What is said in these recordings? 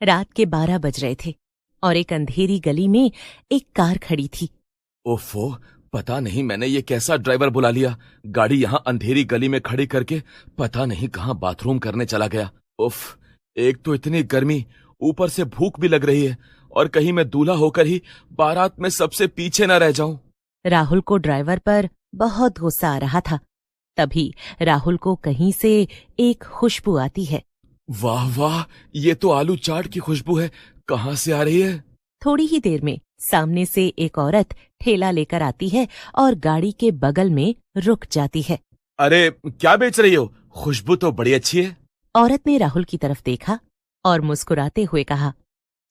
रात के 12 बज रहे थे और एक अंधेरी गली में एक कार खड़ी थी। ओफो, पता नहीं मैंने ये कैसा ड्राइवर बुला लिया। गाड़ी यहाँ अंधेरी गली में खड़ी करके पता नहीं कहाँ बाथरूम करने चला गया। उफ, एक तो इतनी गर्मी, ऊपर से भूख भी लग रही है और कहीं मैं दूल्हा होकर ही बारात में सबसे पीछे न रह जाऊं। राहुल को ड्राइवर पर बहुत गुस्सा आ रहा था। तभी राहुल को कहीं से एक खुशबू आती है। वाह वाह, ये तो आलू चाट की खुशबू है। कहाँ से आ रही है? थोड़ी ही देर में सामने से एक औरत ठेला लेकर आती है और गाड़ी के बगल में रुक जाती है। अरे क्या बेच रही हो? खुशबू तो बड़ी अच्छी है। औरत ने राहुल की तरफ देखा और मुस्कुराते हुए कहा,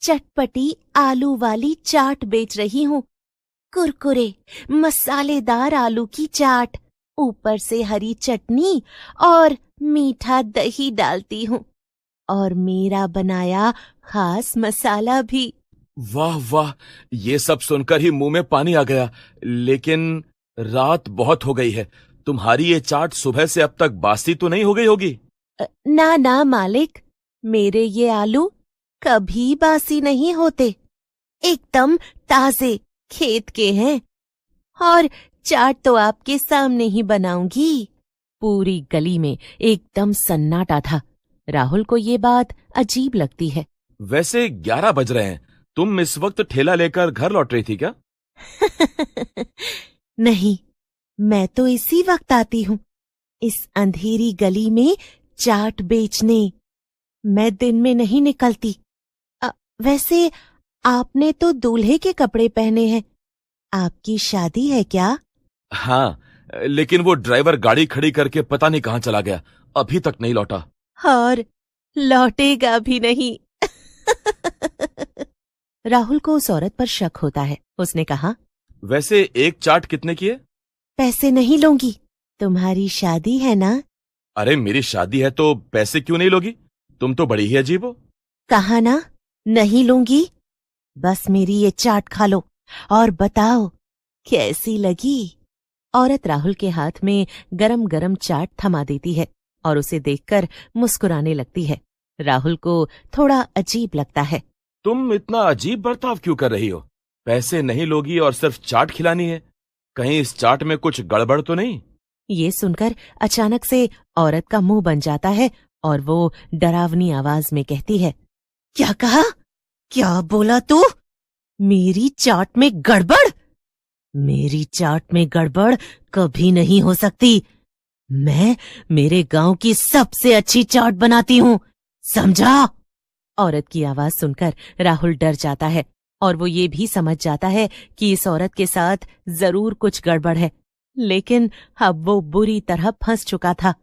चटपटी आलू वाली चाट बेच रही हूँ। कुरकुरे मसालेदार आलू की चाट, ऊपर से हरी चटनी और मीठा दही डालती हूँ और मेरा बनाया खास मसाला भी। वाह वाह, ये सब सुनकर ही मुंह में पानी आ गया। लेकिन रात बहुत हो गई है। तुम्हारी ये चाट सुबह से अब तक बासी तो नहीं हो गई होगी? ना ना मालिक, मेरे ये आलू कभी बासी नहीं होते, एकदम ताजे खेत के हैं और चाट तो आपके सामने ही बनाऊंगी। पूरी गली में एकदम सन्नाटा था। राहुल को ये बात अजीब लगती है। वैसे 11 बज रहे हैं, तुम इस वक्त ठेला लेकर घर लौट रही थी क्या? नहीं, मैं तो इसी वक्त आती हूँ, इस अंधेरी गली में चाट बेचने। मैं दिन में नहीं निकलती। वैसे आपने तो दूल्हे के कपड़े पहने हैं, आपकी शादी है क्या? हाँ, लेकिन वो ड्राइवर गाड़ी खड़ी करके पता नहीं कहाँ चला गया, अभी तक नहीं लौटा। और लौटेगा भी नहीं। राहुल को उस औरत पर शक होता है। उसने कहा, वैसे एक चाट कितने की है? पैसे नहीं लूंगी, तुम्हारी शादी है ना? अरे मेरी शादी है तो पैसे क्यों नहीं लोगी? तुम तो बड़ी ही अजीब हो। कहा ना, नहीं लूंगी। बस मेरी ये चाट खा लो और बताओ कैसी लगी। औरत राहुल के हाथ में गरम गरम चाट थमा देती है और उसे देखकर मुस्कुराने लगती है। राहुल को थोड़ा अजीब लगता है। तुम इतना अजीब बर्ताव क्यों कर रही हो? पैसे नहीं लोगी और सिर्फ चाट खिलानी है? कहीं इस चाट में कुछ गड़बड़ तो नहीं? ये सुनकर अचानक से औरत का मुंह बन जाता है और वो डरावनी आवाज में कहती है, क्या कहा? क्या बोला तू? मेरी चाट में गड़बड़? मेरी चाट में गड़बड़ कभी नहीं हो सकती। मैं मेरे गांव की सबसे अच्छी चाट बनाती हूँ, समझा? औरत की आवाज सुनकर राहुल डर जाता है और वो ये भी समझ जाता है कि इस औरत के साथ जरूर कुछ गड़बड़ है, लेकिन अब वो बुरी तरह फंस चुका था।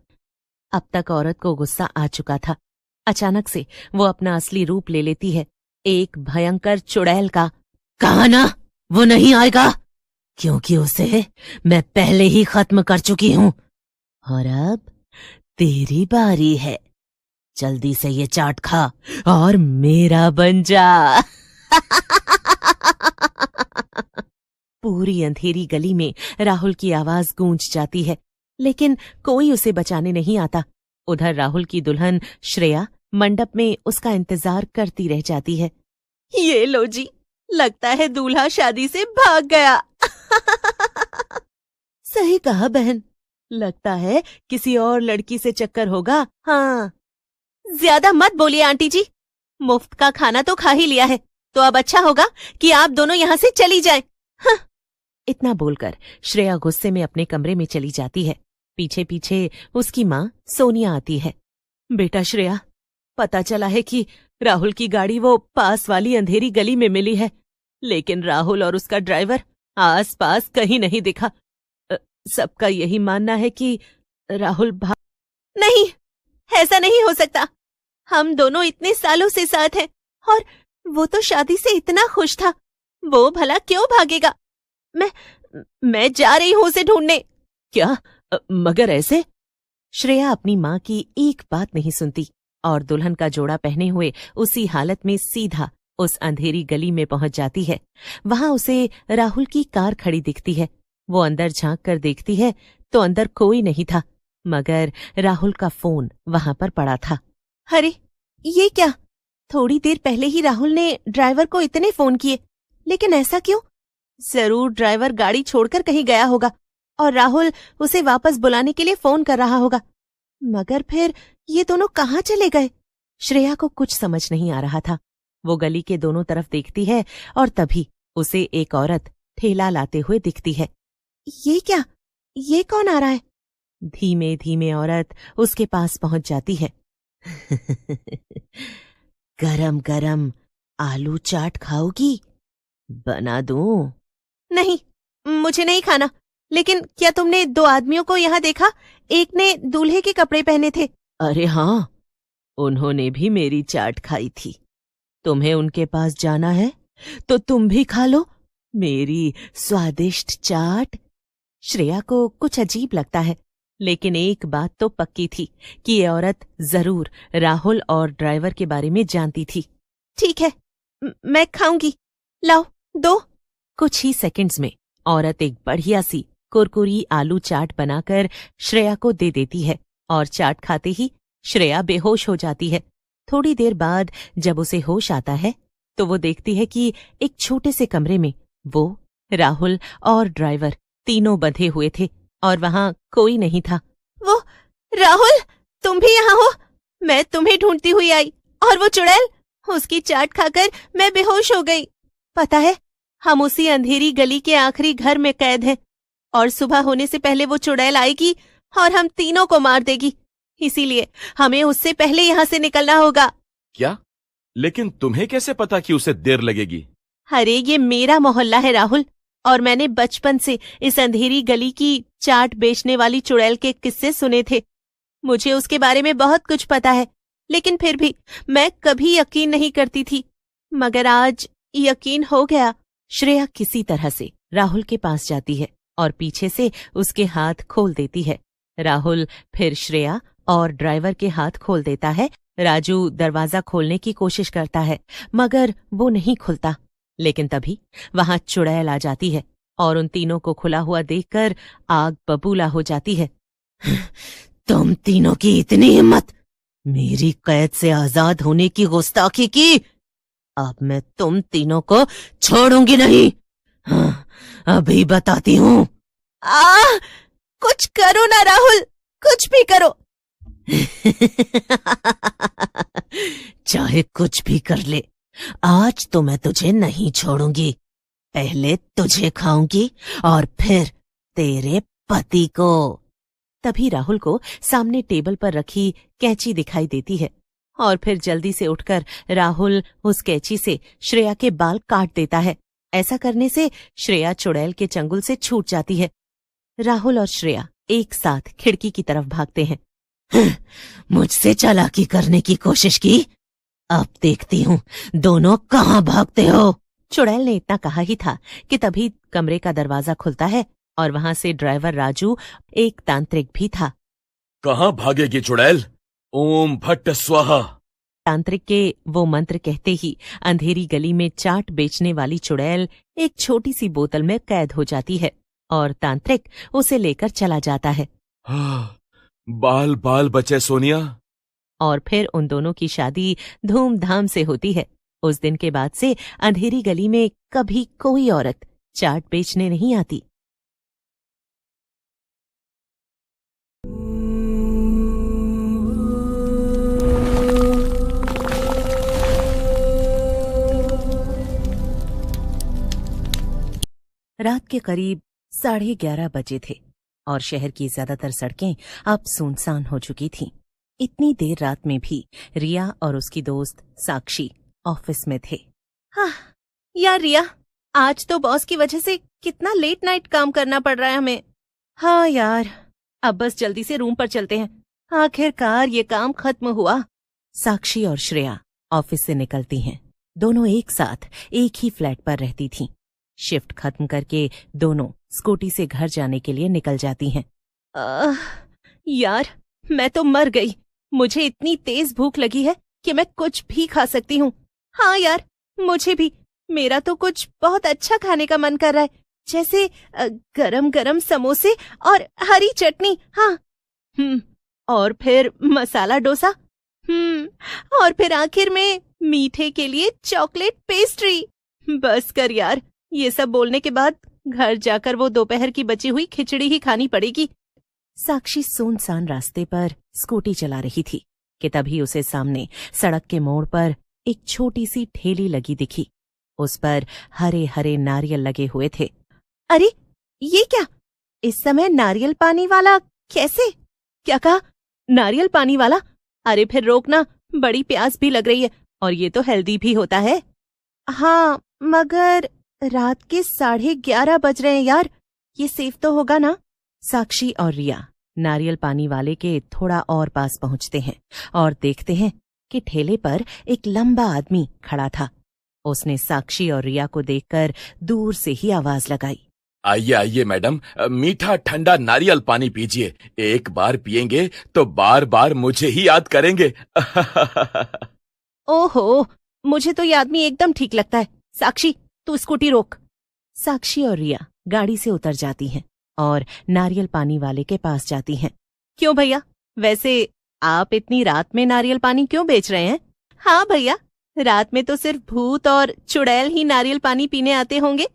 अब तक औरत को गुस्सा आ चुका था। अचानक से वो अपना असली रूप ले लेती है, एक भयंकर चुड़ैल का। कहा ना वो नहीं आएगा, क्योंकि उसे मैं पहले ही खत्म कर चुकी हूं और अब तेरी बारी है। जल्दी से ये चाट खा और मेरा बन जा। पूरी अंधेरी गली में राहुल की आवाज गूंज जाती है, लेकिन कोई उसे बचाने नहीं आता। उधर राहुल की दुल्हन श्रेया मंडप में उसका इंतजार करती रह जाती है। ये लो जी, लगता है दूल्हा शादी से भाग गया। सही कहा बहन, लगता है किसी और लड़की से चक्कर होगा। हाँ, ज्यादा मत बोलिए आंटी जी, मुफ्त का खाना तो खा ही लिया है, तो अब अच्छा होगा कि आप दोनों यहाँ से चली जाएं। हाँ। इतना बोलकर श्रेया गुस्से में अपने कमरे में चली जाती है। पीछे पीछे उसकी माँ सोनिया आती है। बेटा श्रेया, पता चला है कि राहुल की गाड़ी वो पास वाली अंधेरी गली में मिली है, लेकिन राहुल और उसका ड्राइवर आस पास कहीं नहीं दिखा। सबका यही मानना है कि राहुल नहीं, ऐसा नहीं हो सकता। हम दोनों इतने सालों से साथ हैं और वो तो शादी से इतना खुश था, वो भला क्यों भागेगा? मैं जा रही हूं उसे ढूंढने। क्या? मगर ऐसे? श्रेया अपनी माँ की एक बात नहीं सुनती और दुल्हन का जोड़ा पहने हुए उसी हालत में सीधा उस अंधेरी गली में पहुंच जाती है। वहां उसे राहुल की कार खड़ी दिखती है। वो अंदर झांक कर देखती है तो अंदर कोई नहीं था, मगर राहुल का फोन वहां पर पड़ा था। अरे ये क्या? थोड़ी देर पहले ही राहुल ने ड्राइवर को इतने फोन किए, लेकिन ऐसा क्यों? जरूर ड्राइवर गाड़ी छोड़कर कहीं गया होगा और राहुल उसे वापस बुलाने के लिए फोन कर रहा होगा। मगर फिर ये दोनों कहाँ चले गए? श्रेया को कुछ समझ नहीं आ रहा था। वो गली के दोनों तरफ देखती है और तभी उसे एक औरत ठेला लाते हुए दिखती है। ये क्या? ये कौन आ रहा है? धीमे धीमे औरत उसके पास पहुंच जाती है। गरम गरम आलू चाट खाओगी? बना दूं? नहीं, मुझे नहीं खाना। लेकिन क्या तुमने दो आदमियों को यहाँ देखा? एक ने दूल्हे के कपड़े पहने थे। अरे हाँ, उन्होंने भी मेरी चाट खाई थी। तुम्हें उनके पास जाना है तो तुम भी खा लो मेरी स्वादिष्ट चाट। श्रेया को कुछ अजीब लगता है, लेकिन एक बात तो पक्की थी कि ये औरत जरूर राहुल और ड्राइवर के बारे में जानती थी। ठीक है, मैं खाऊंगी, लाओ दो। कुछ ही सेकंड्स में औरत एक बढ़िया सी कुरकुरी आलू चाट बनाकर श्रेया को दे देती है और चाट खाते ही श्रेया बेहोश हो जाती है। थोड़ी देर बाद जब उसे होश आता है तो वो देखती है कि एक छोटे से कमरे में वो, राहुल और ड्राइवर तीनों बंधे हुए थे और वहां कोई नहीं था। वो राहुल, तुम भी यहाँ हो? मैं तुम्हें ढूंढती हुई आई और वो चुड़ैल, उसकी चाट खाकर मैं बेहोश हो गई। पता है, हम उसी अंधेरी गली के आखिरी घर में कैद हैं और सुबह होने से पहले वो चुड़ैल आएगी और हम तीनों को मार देगी। इसीलिए हमें उससे पहले यहाँ से निकलना होगा। क्या? लेकिन तुम्हें कैसे पता कि उसे देर लगेगी? अरे ये मेरा मोहल्ला है राहुल, और मैंने बचपन से इस अंधेरी गली की चाट बेचने वाली चुड़ैल के किस्से सुने थे। मुझे उसके बारे में बहुत कुछ पता है, लेकिन फिर भी मैं कभी यकीन नहीं करती थी, मगर आज यकीन हो गया। श्रेया किसी तरह से राहुल के पास जाती है और पीछे से उसके हाथ खोल देती है। राहुल फिर श्रेया और ड्राइवर के हाथ खोल देता है। राजू दरवाजा खोलने की कोशिश करता है, मगर वो नहीं खुलता। लेकिन तभी वहां चुड़ैल आ जाती है और उन तीनों को खुला हुआ देखकर आग बबूला हो जाती है। तुम तीनों की इतनी हिम्मत, मेरी कैद से आजाद होने की गुस्ताखी की? अब मैं तुम तीनों को छोड़ूंगी नहीं। हाँ, अभी बताती हूँ। कुछ करो ना राहुल, कुछ भी करो। चाहे कुछ भी कर ले, आज तो मैं तुझे नहीं छोड़ूंगी। पहले तुझे खाऊंगी और फिर तेरे पति को। तभी राहुल को सामने टेबल पर रखी कैंची दिखाई देती है और फिर जल्दी से उठकर राहुल उस कैंची से श्रेया के बाल काट देता है। ऐसा करने से श्रेया चुड़ैल के चंगुल से छूट जाती है। राहुल और श्रेया एक साथ खिड़की की तरफ भागते हैं। मुझसे चालाकी करने की कोशिश की? अब देखती हूँ दोनों कहाँ भागते हो। चुड़ैल ने इतना कहा ही था कि तभी कमरे का दरवाजा खुलता है और वहां से ड्राइवर राजू, एक तांत्रिक भी था। कहाँ भागेगी चुड़ैल? ओम भट्ट स्वाहा। तांत्रिक के वो मंत्र कहते ही अंधेरी गली में चाट बेचने वाली चुड़ैल एक छोटी सी बोतल में कैद हो जाती है और तांत्रिक उसे लेकर चला जाता है। बाल बाल बचे सोनिया। और फिर उन दोनों की शादी धूमधाम से होती है। उस दिन के बाद से अंधेरी गली में कभी कोई औरत चाट बेचने नहीं आती। रात के करीब 11:30 बजे थे और शहर की ज्यादातर सड़कें अब सुनसान हो चुकी थीं। इतनी देर रात में भी रिया और उसकी दोस्त साक्षी ऑफिस में थे। हाँ यार रिया, आज तो बॉस की वजह से कितना लेट नाइट काम करना पड़ रहा है हमें। हाँ यार, अब बस जल्दी से रूम पर चलते हैं, आखिरकार ये काम खत्म हुआ। साक्षी और श्रेया ऑफिस से निकलती हैं। दोनों एक साथ एक ही फ्लैट पर रहती थीं। शिफ्ट खत्म करके दोनों स्कूटी से घर जाने के लिए निकल जाती हैं। यार मैं तो मर गई, मुझे इतनी तेज भूख लगी है कि मैं कुछ भी खा सकती हूँ। हाँ यार, मुझे भी, मेरा तो कुछ बहुत अच्छा खाने का मन कर रहा है, जैसे गरम गरम समोसे और हरी चटनी। हाँ और फिर मसाला डोसा। और फिर आखिर में मीठे के लिए चॉकलेट पेस्ट्री। बस कर यार, ये सब बोलने के बाद घर जाकर वो दोपहर की बची हुई खिचड़ी ही खानी पड़ेगी। साक्षी सुनसान रास्ते पर स्कूटी चला रही थी कि तभी उसे सामने सड़क के मोड़ पर एक छोटी सी ठेली लगी दिखी। उस पर हरे हरे नारियल लगे हुए थे। अरे ये क्या, इस समय नारियल पानी वाला कैसे? क्या कहा, नारियल पानी वाला? अरे फिर रोकना, बड़ी प्यास भी लग रही है और ये तो हेल्दी भी होता है। हाँ मगर रात के 11:30 बज रहे हैं यार, ये सेफ तो होगा ना? साक्षी और रिया नारियल पानी वाले के थोड़ा और पास पहुंचते हैं और देखते हैं कि ठेले पर एक लंबा आदमी खड़ा था। उसने साक्षी और रिया को देखकर दूर से ही आवाज लगाई। आइए आइए मैडम, मीठा ठंडा नारियल पानी पीजिए। एक बार पिएंगे तो बार बार मुझे ही याद करेंगे। ओहो, मुझे तो ये आदमी एकदम ठीक लगता है। साक्षी तू स्कूटी रोक। साक्षी और रिया गाड़ी से उतर जाती हैं और नारियल पानी वाले के पास जाती हैं। क्यों भैया, वैसे आप इतनी रात में नारियल पानी क्यों बेच रहे हैं? हाँ भैया, रात में तो सिर्फ भूत और चुड़ैल ही नारियल पानी पीने आते होंगे।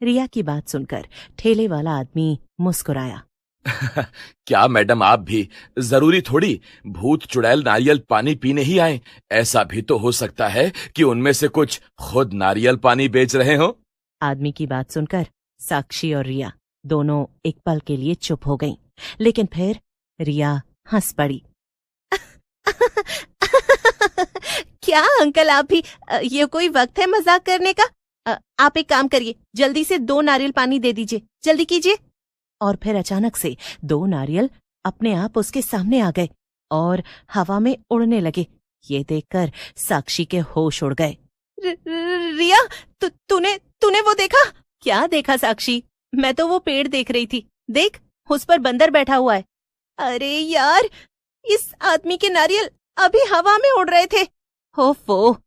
रिया की बात सुनकर ठेले वाला आदमी मुस्कुराया। क्या मैडम, आप भी जरूरी थोड़ी भूत चुड़ैल नारियल पानी पीने ही आए। ऐसा भी तो हो सकता है कि उनमें से कुछ खुद नारियल पानी बेच रहे हो। आदमी की बात सुनकर साक्षी और रिया दोनों एक पल के लिए चुप हो गईं, लेकिन फिर रिया हंस पड़ी। क्या अंकल, आप भी, ये कोई वक्त है मजाक करने का? आप एक काम करिए, जल्दी से 2 नारियल पानी दे दीजिए, जल्दी कीजिए। और फिर अचानक से 2 नारियल अपने आप उसके सामने आ गए और हवा में उड़ने लगे। ये देखकर साक्षी के होश उड़ गए। रिया, तूने वो देखा? क्या देखा साक्षी? मैं तो वो पेड़ देख रही थी। देख, उस पर बंदर बैठा हुआ है। अरे यार, इस आदमी के नारियल अभी हवा में उड़ रहे थे। हो,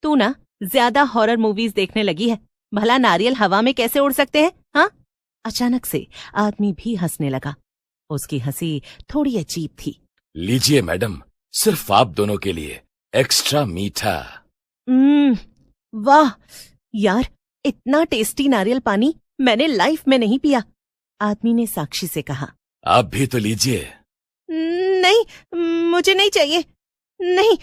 तू ना ज्यादा हॉरर मूवीज देखने लगी है। भला नारियल हवा में कैसे उड़ सकते हैं? हाँ? अचानक से आदमी भी हंसने लगा। उसकी हंसी थोड़ी अजीब थी। लीजिए मैडम, सिर्फ आप दोनों के लिए एक्स्ट्रा मीठा। वाह यार, इतना टेस्टी नारियल पानी मैंने लाइफ में नहीं पिया। आदमी ने साक्षी से कहा। आप भी तो लीजिए। नहीं, मुझे नहीं चाहिए। नहीं,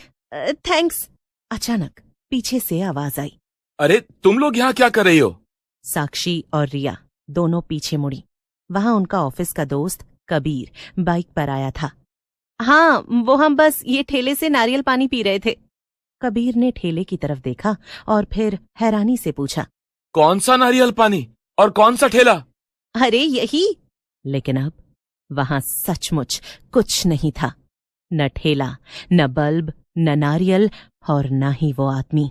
थैंक्स। अचानक पीछे से आवाज आई। अरे तुम लोग यहाँ क्या कर रही हो? साक्षी और रिया दोनों पीछे मुड़ी। वहां उनका ऑफिस का दोस्त कबीर बाइक पर आया था। हाँ, वो हम बस ये ठेले से नारियल पानी पी रहे थे। कबीर ने ठेले की तरफ देखा और फिर हैरानी से पूछा, कौन सा नारियल पानी और कौन सा ठेला? अरे यही। लेकिन अब वहां सचमुच कुछ नहीं था। न ठेला, न बल्ब, न नारियल और न ही वो आदमी।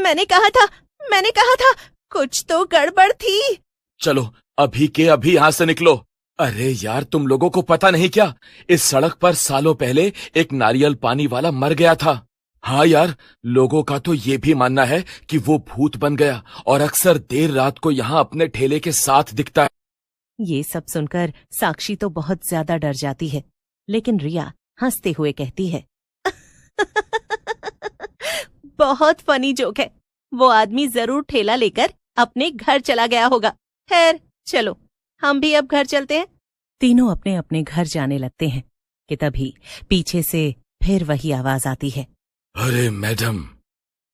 मैंने कहा था कुछ तो गड़बड़ थी। चलो अभी के अभी यहां से निकलो। अरे यार, तुम लोगों को पता नहीं क्या, इस सड़क पर सालों पहले एक नारियल पानी वाला मर गया था। हाँ यार, लोगों का तो ये भी मानना है कि वो भूत बन गया और अक्सर देर रात को यहाँ अपने ठेले के साथ दिखता है। ये सब सुनकर साक्षी तो बहुत ज्यादा डर जाती है, लेकिन रिया हंसते हुए कहती है, बहुत फनी जोक है। वो आदमी जरूर ठेला लेकर अपने घर चला गया होगा। खैर चलो, हम भी अब घर चलते हैं। तीनों अपने अपने घर जाने लगते हैं कि तभी पीछे से फिर वही आवाज आती है। अरे मैडम,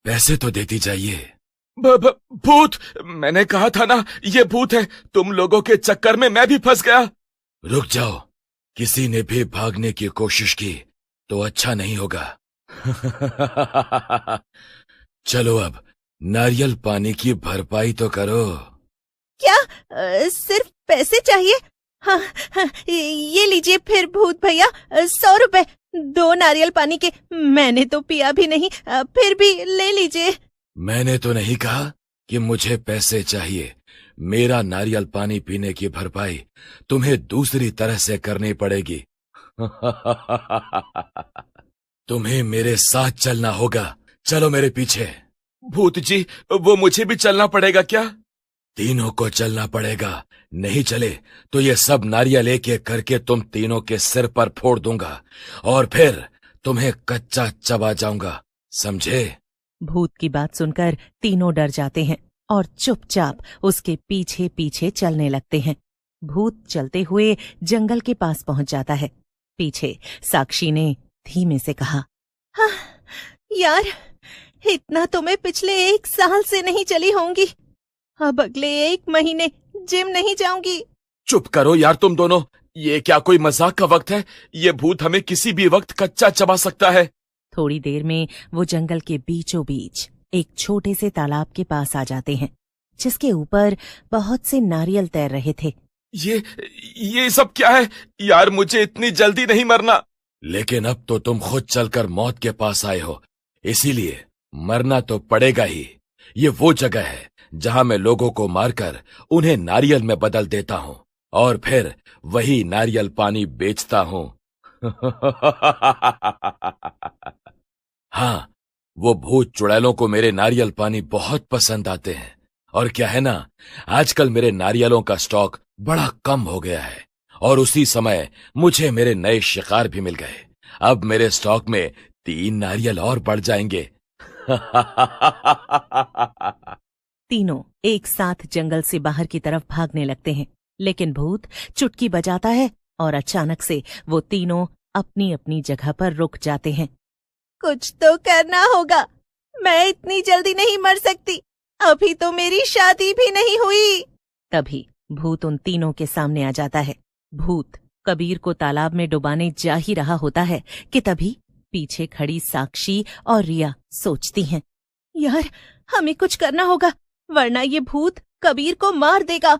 पैसे तो देती जाइए। भूत! मैंने कहा था ना, ये भूत है। तुम लोगों के चक्कर में मैं भी फंस गया। रुक जाओ, किसी ने भी भागने की कोशिश की तो अच्छा नहीं होगा। चलो अब नारियल पानी की भरपाई तो करो। क्या सिर्फ पैसे चाहिए? हाँ, ये लीजिए फिर भूत भैया, 100 रुपए 2 नारियल पानी के। मैंने तो पिया भी नहीं, फिर भी ले लीजिए। मैंने तो नहीं कहा कि मुझे पैसे चाहिए। मेरा नारियल पानी पीने की भरपाई तुम्हें दूसरी तरह से करनी पड़ेगी। तुम्हें मेरे साथ चलना होगा। चलो मेरे पीछे। भूत जी, वो मुझे भी चलना पड़ेगा क्या? तीनों को चलना पड़ेगा, नहीं चले तो ये सब नारियल एक एक करके तुम तीनों के सिर पर फोड़ दूंगा और फिर तुम्हें कच्चा चबा जाऊंगा, समझे? भूत की बात सुनकर तीनों डर जाते हैं और चुपचाप उसके पीछे पीछे चलने लगते हैं। भूत चलते हुए जंगल के पास पहुंच जाता है। पीछे साक्षी ने धीमे से कहा, हाँ, यार, इतना तो मैं पिछले 1 साल से नहीं चली होंगी। अब अगले 1 महीने जिम नहीं जाऊंगी। चुप करो यार तुम दोनों, ये क्या कोई मजाक का वक्त है? ये भूत हमें किसी भी वक्त कच्चा चबा सकता है। थोड़ी देर में वो जंगल के बीचों बीच एक छोटे से तालाब के पास आ जाते हैं, जिसके ऊपर बहुत से नारियल तैर रहे थे। ये सब क्या है यार? मुझे इतनी जल्दी नहीं मरना। लेकिन अब तो तुम खुद चलकर मौत के पास आए हो, इसीलिए मरना तो पड़ेगा ही। ये वो जगह है जहां मैं लोगों को मारकर उन्हें नारियल में बदल देता हूं और फिर वही नारियल पानी बेचता हूं। हाँ, वो भूत चुड़ैलों को मेरे नारियल पानी बहुत पसंद आते हैं। और क्या है ना, आजकल मेरे नारियलों का स्टॉक बड़ा कम हो गया है और उसी समय मुझे मेरे नए शिकार भी मिल गए। अब मेरे स्टॉक में 3 नारियल और बढ़ जाएंगे। तीनों एक साथ जंगल से बाहर की तरफ भागने लगते हैं, लेकिन भूत चुटकी बजाता है और अचानक से वो तीनों अपनी अपनी जगह पर रुक जाते हैं। कुछ तो करना होगा, मैं इतनी जल्दी नहीं मर सकती, अभी तो मेरी शादी भी नहीं हुई। तभी भूत उन तीनों के सामने आ जाता है। भूत कबीर को तालाब में डुबाने जा ही रहा होता है कि तभी पीछे खड़ी साक्षी और रिया सोचती हैं, यार, हमें कुछ करना होगा, वरना ये भूत कबीर को मार देगा।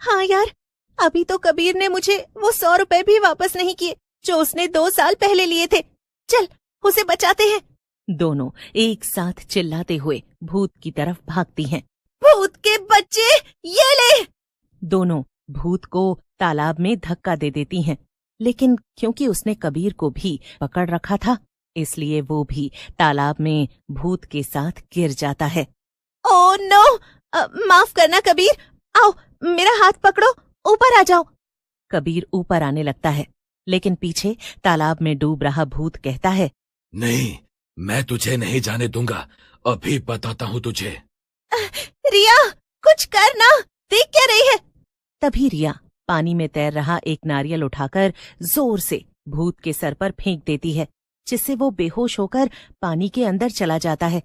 हाँ यार, अभी तो कबीर ने मुझे वो 100 रुपए भी वापस नहीं किए जो उसने 2 साल पहले लिए थे। चल, उसे बचाते हैं। दोनों एक साथ चिल्लाते हुए भूत की तरफ भागती हैं। भूत के बच्चे, ये ले! दोनों भूत को तालाब में धक्का दे देती हैं, लेकिन क्योंकि उसने कबीर को भी पकड़ रखा था, इसलिए वो भी तालाब में भूत के साथ गिर जाता है। Oh no! माफ करना कबीर, आओ मेरा हाथ पकड़ो, ऊपर आ जाओ। कबीर ऊपर आने लगता है, लेकिन पीछे तालाब में डूब रहा भूत कहता है, नहीं, मैं तुझे नहीं जाने दूंगा, अभी बताता हूँ तुझे। रिया, कुछ करना, देख क्या रही है? तभी रिया पानी में तैर रहा एक नारियल उठाकर जोर से भूत के सर पर फेंक देती है, जिससे वो बेहोश होकर पानी के अंदर चला जाता है।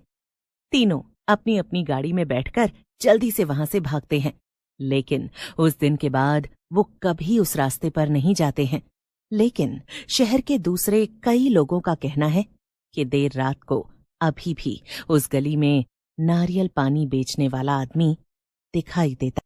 तीनों अपनी अपनी गाड़ी में बैठकर जल्दी से वहां से भागते हैं, लेकिन उस दिन के बाद वो कभी उस रास्ते पर नहीं जाते हैं। लेकिन शहर के दूसरे कई लोगों का कहना है कि देर रात को अभी भी उस गली में नारियल पानी बेचने वाला आदमी दिखाई देता।